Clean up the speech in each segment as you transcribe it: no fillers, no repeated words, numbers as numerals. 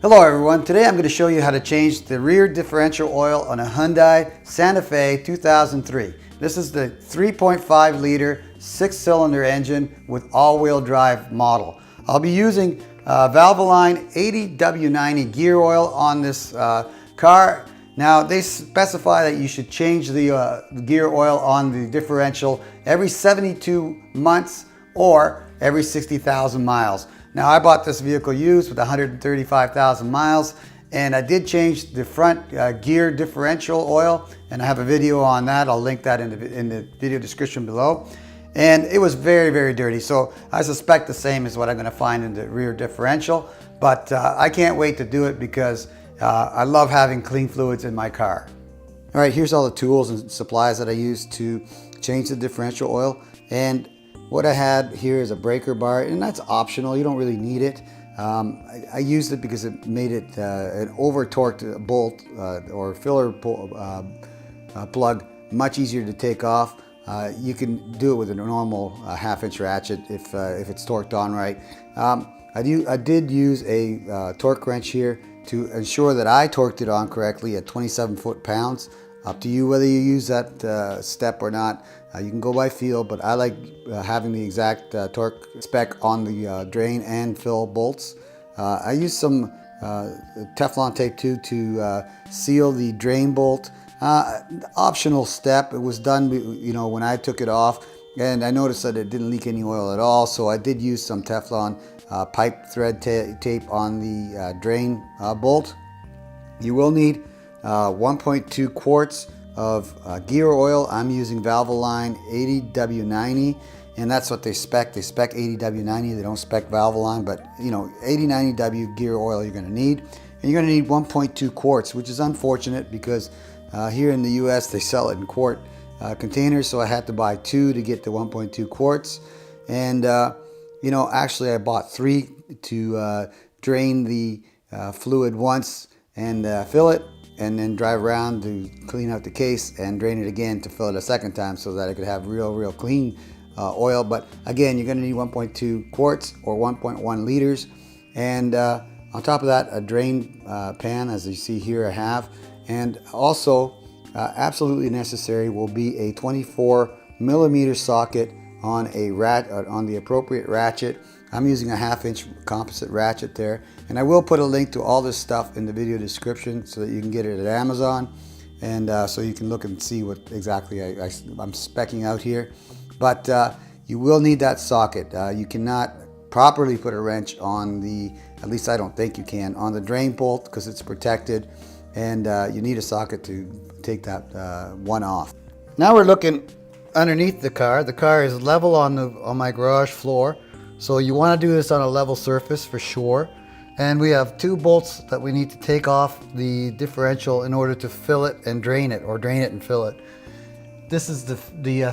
Hello everyone, today I'm going to show you how to change the rear differential oil on a Hyundai Santa Fe 2003. This is the 3.5 liter 6-cylinder engine with all-wheel drive model. I'll be using Valvoline AWD gear oil on this car. Now they specify that you should change the gear oil on the differential every 72 months or every 60,000 miles. Now I bought this vehicle used with 135,000 miles, and I did change the front gear differential oil, and I have a video on that. I'll link that in the video description below. And it was very, very dirty, so I suspect the same is what I'm going to find in the rear differential, but I can't wait to do it because I love having clean fluids in my car. All right, here's all the tools and supplies that I used to change the differential oil. And what I had here is a breaker bar, and that's optional. You don't really need it. I used it because it made it an over-torqued bolt or filler plug much easier to take off. You can do it with a normal half-inch ratchet if it's torqued on right. I did use a torque wrench here to ensure that I torqued it on correctly at 27 foot-pounds. Up to you whether you use that step or not. You can go by feel, but I like having the exact torque spec on the drain and fill bolts. I used some Teflon tape too to seal the drain bolt. Optional step. It was done, you know, when I took it off, and I noticed that it didn't leak any oil at all. So I did use some Teflon pipe thread tape on the drain bolt. You will need 1.2 quarts of gear oil. I'm using Valvoline AWD, and that's what they spec. They spec AWD, they don't spec Valvoline, but you know, 8090W gear oil you're going to need. And you're going to need 1.2 quarts, which is unfortunate because here in the US they sell it in quart containers, so I had to buy 2 to get the 1.2 quarts. And you know, actually I bought 3 to drain the fluid once and fill it, and then drive around to clean out the case and drain it again to fill it a second time so that I could have real clean oil. But again, you're going to need 1.2 quarts or 1.1 liters. And on top of that, a drain pan, as you see here I have. And also absolutely necessary will be a 24 millimeter socket on the appropriate ratchet. I'm using a half-inch composite ratchet there, and I will put a link to all this stuff in the video description so that you can get it at Amazon, and so you can look and see what exactly I'm speccing out here. But you will need that socket. You cannot properly put a wrench on the, at least I don't think you can, on the drain bolt because it's protected, and you need a socket to take that one off. Now we're looking underneath the car. The car is level on my garage floor. So you want to do this on a level surface for sure. And we have 2 bolts that we need to take off the differential in order to fill it and drain it, or drain it and fill it. This is the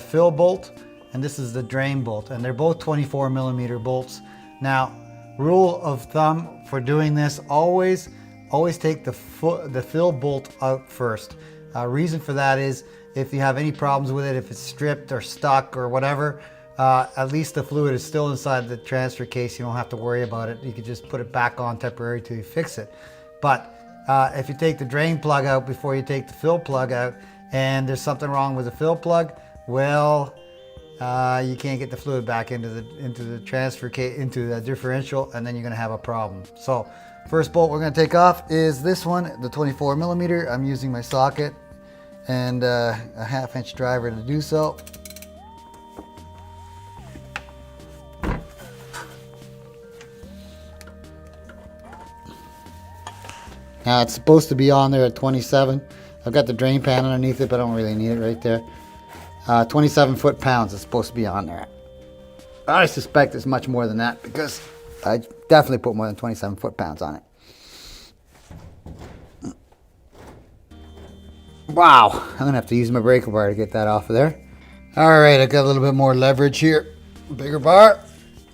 fill bolt, and this is the drain bolt, and they're both 24 millimeter bolts. Now, rule of thumb for doing this, always take the fill bolt out first. Reason for that is if you have any problems with it, if it's stripped or stuck or whatever, at least the fluid is still inside the transfer case. You don't have to worry about it. You can just put it back on temporarily till you fix it. But if you take the drain plug out before you take the fill plug out, and there's something wrong with the fill plug, well, you can't get the fluid back into the transfer case, into the differential, and then you're going to have a problem. So first bolt we're going to take off is this one, the 24 millimeter. I'm using my socket and a half-inch driver to do so. Now it's supposed to be on there at 27. I've got the drain pan underneath it, but I don't really need it right there. 27 foot-pounds is supposed to be on there. I suspect it's much more than that because I definitely put more than 27 foot-pounds on it. Wow, I'm gonna have to use my breaker bar to get that off of there. All right, I got a little bit more leverage here. Bigger bar.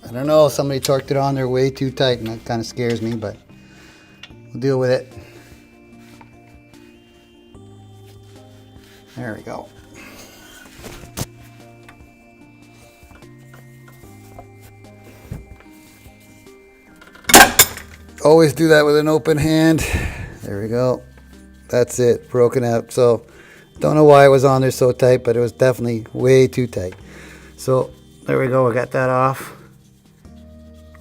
I don't know, somebody torqued it on there way too tight, and that kind of scares me, but we'll deal with it. There we go. always do that with an open hand. There we go. That's it, broken out. So don't know why it was on there so tight, but it was definitely way too tight. So there we go, I got that off.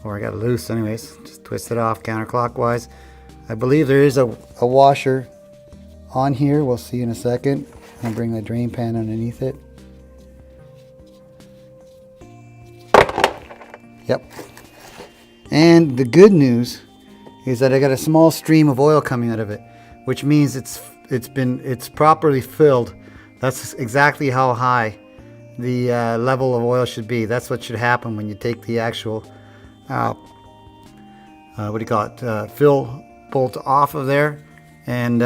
Or I got it loose anyways. Just twist it off counterclockwise. I believe there is a washer on here. We'll see in a second. I'll bring the drain pan underneath it. Yep. And the good news is that I got a small stream of oil coming out of it, which means it's properly filled. That's exactly how high the level of oil should be. That's what should happen when you take the actual what do you call it, fill bolt off of there. And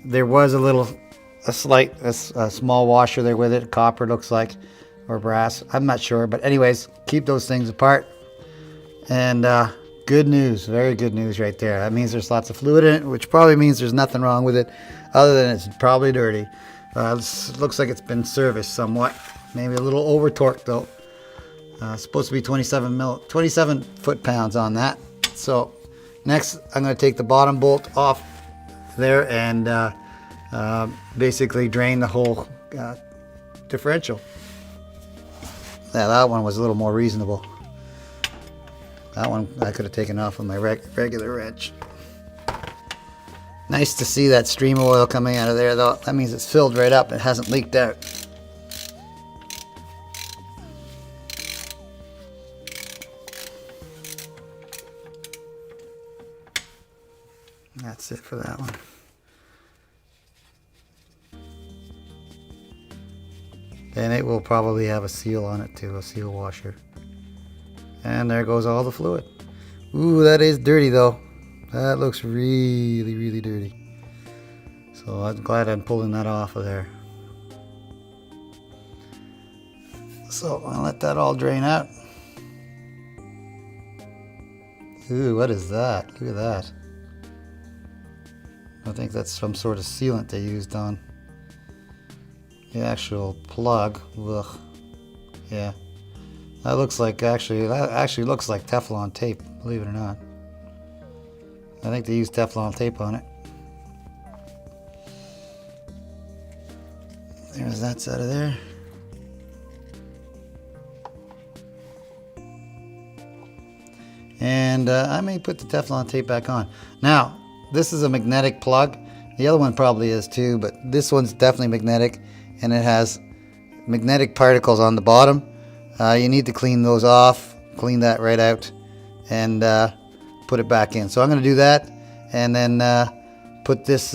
there was a small washer there with it, copper looks like, or brass, I'm not sure, but anyways, keep those things apart. And good news, very good news right there. That means there's lots of fluid in it, which probably means there's nothing wrong with it other than it's probably dirty. Looks like it's been serviced somewhat, maybe a little over torqued though. Supposed to be 27 foot-pounds on that. So next I'm going to take the bottom bolt off there and basically drain the whole differential. Yeah, that one was a little more reasonable. That one I could have taken off with my regular wrench. Nice to see that stream of oil coming out of there though. That means it's filled right up. It hasn't leaked out. That's it for that one. And it will probably have a seal on it too, a seal washer. And there goes all the fluid. Ooh, that is dirty though. That looks really, really dirty. So I'm glad I'm pulling that off of there. So I'll let that all drain out. Ooh, what is that? Look at that. I think that's some sort of sealant they used on the actual plug. Ugh. Yeah. That actually looks like Teflon tape, believe it or not. I think they used Teflon tape on it. There's that side of there. And I may put the Teflon tape back on. Now, this is a magnetic plug. The other one probably is too, but this one's definitely magnetic, and it has magnetic particles on the bottom. You need to clean those off, clean that right out, and put it back in. So I'm going to do that, and then put this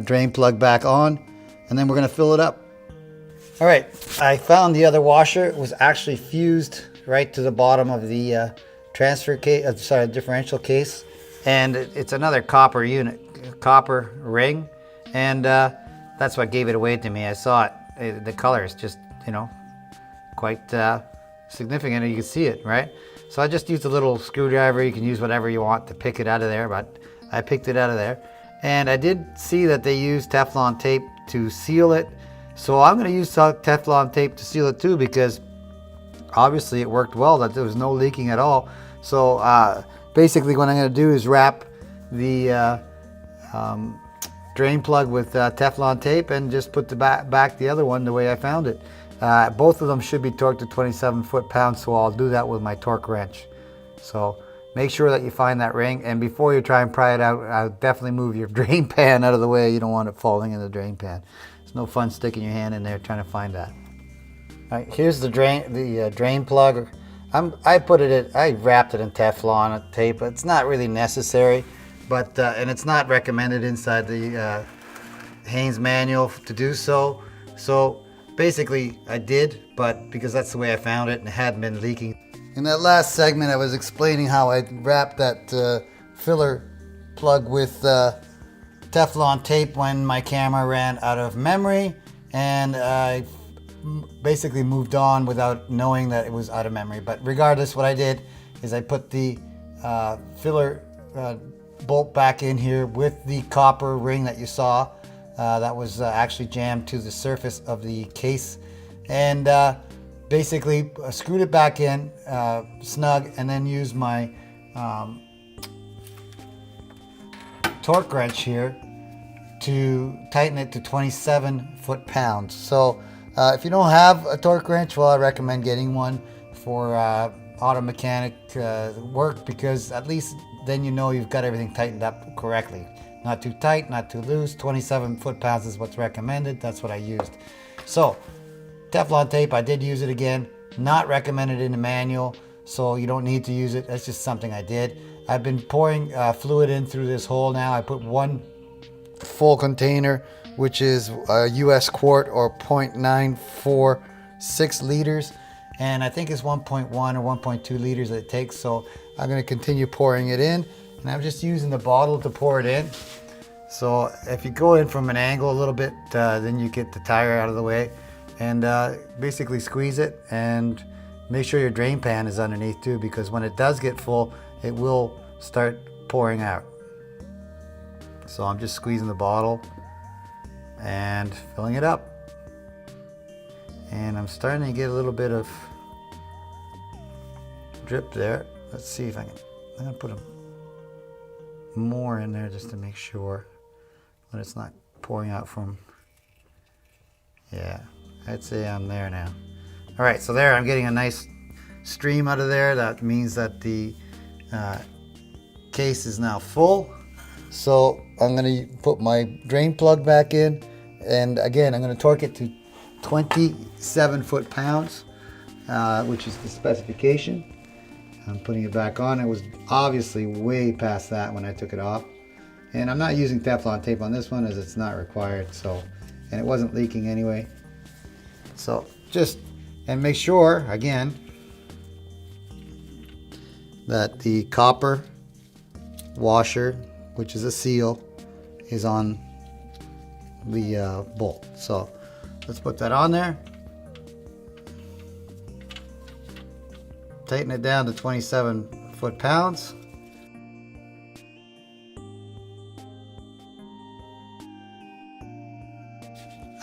drain plug back on, and then we're going to fill it up. All right, I found the other washer. It was actually fused right to the bottom of the differential case, and it's another copper unit, copper ring, and that's what gave it away to me. I saw it. The color is just, quite significant, and you can see it, right? So I just used a little screwdriver. You can use whatever you want to pick it out of there, but I picked it out of there. And I did see that they used Teflon tape to seal it. So I'm going to use Teflon tape to seal it too, because obviously it worked well, that there was no leaking at all. So basically what I'm going to do is wrap the drain plug with Teflon tape and just put the back the other one the way I found it. Both of them should be torqued to 27 foot-pounds, so I'll do that with my torque wrench. So make sure that you find that ring, and before you try and pry it out, definitely move your drain pan out of the way. You don't want it falling in the drain pan. It's no fun sticking your hand in there trying to find that. All right, here's the drain plug. I wrapped it in Teflon tape. It's not really necessary, but and it's not recommended inside the Haynes manual to do so. So basically I did, but because that's the way I found it and it hadn't been leaking. In that last segment I was explaining how I wrapped that filler plug with Teflon tape when my camera ran out of memory, and I basically moved on without knowing that it was out of memory. But regardless, what I did is I put the filler bolt back in here with the copper ring that you saw. That was actually jammed to the surface of the case, and basically screwed it back in snug, and then used my torque wrench here to tighten it to 27 foot-pounds. So if you don't have a torque wrench, well, I recommend getting one for auto mechanic work, because at least then you know you've got everything tightened up correctly. Not too tight, not too loose. 27 foot-pounds is what's recommended. That's what I used. So Teflon tape, I did use it again. Not recommended in the manual, so you don't need to use it. That's just something I did. I've been pouring fluid in through this hole now. I put one full container, which is a US quart, or 0.946 liters. And I think it's 1.1 or 1.2 liters that it takes. So I'm going to continue pouring it in. And I'm just using the bottle to pour it in. So if you go in from an angle a little bit, then you get the tire out of the way. And basically squeeze it, and make sure your drain pan is underneath too, because when it does get full, it will start pouring out. So I'm just squeezing the bottle and filling it up. And I'm starting to get a little bit of drip there. Let's see if I can. I'm gonna put more in there just to make sure that it's not pouring out from. Yeah, I'd say I'm there now. All right, so there, I'm getting a nice stream out of there. That means that the case is now full. So I'm gonna put my drain plug back in, and again, I'm gonna torque it to 27 foot-pounds, which is the specification. I'm putting it back on. It was obviously way past that when I took it off. And I'm not using Teflon tape on this one, as it's not required, so, and it wasn't leaking anyway. So just, and make sure, again, that the copper washer, which is a seal, is on the bolt. So let's put that on there. Tighten it down to 27 foot-pounds.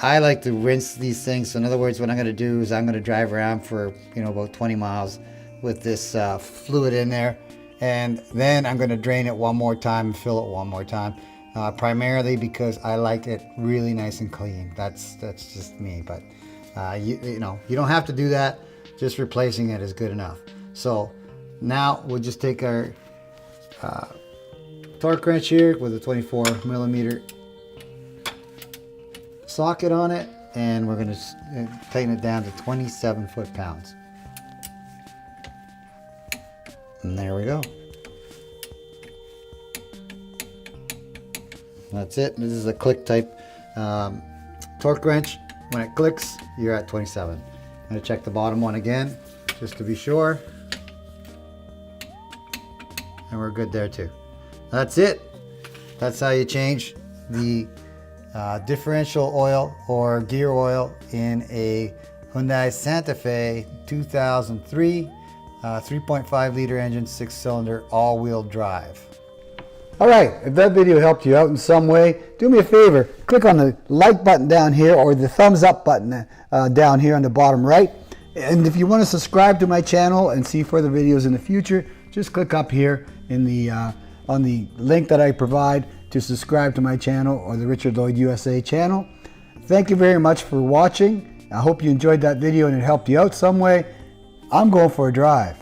I like to rinse these things. So in other words, what I'm going to do is I'm going to drive around for, about 20 miles with this fluid in there. And then I'm going to drain it one more time and fill it one more time. Primarily because I like it really nice and clean. That's just me. But you don't have to do that. Just replacing it is good enough. So now we'll just take our torque wrench here with a 24 millimeter socket on it, and we're going to tighten it down to 27 foot-pounds. And there we go. That's it. This is a click type torque wrench. When it clicks, you're at 27. I'm going to check the bottom one again, just to be sure. And we're good there too. That's it. That's how you change the differential oil or gear oil in a Hyundai Santa Fe 2003 3.5 liter engine, 6-cylinder, all-wheel drive. All right, if that video helped you out in some way, do me a favor, click on the like button down here, or the thumbs up button down here on the bottom right. And if you want to subscribe to my channel and see further videos in the future, just click up here in the on the link that I provide to subscribe to my channel, or the Richard Lloyd USA channel. Thank you very much for watching. I hope you enjoyed that video and it helped you out some way. I'm going for a drive.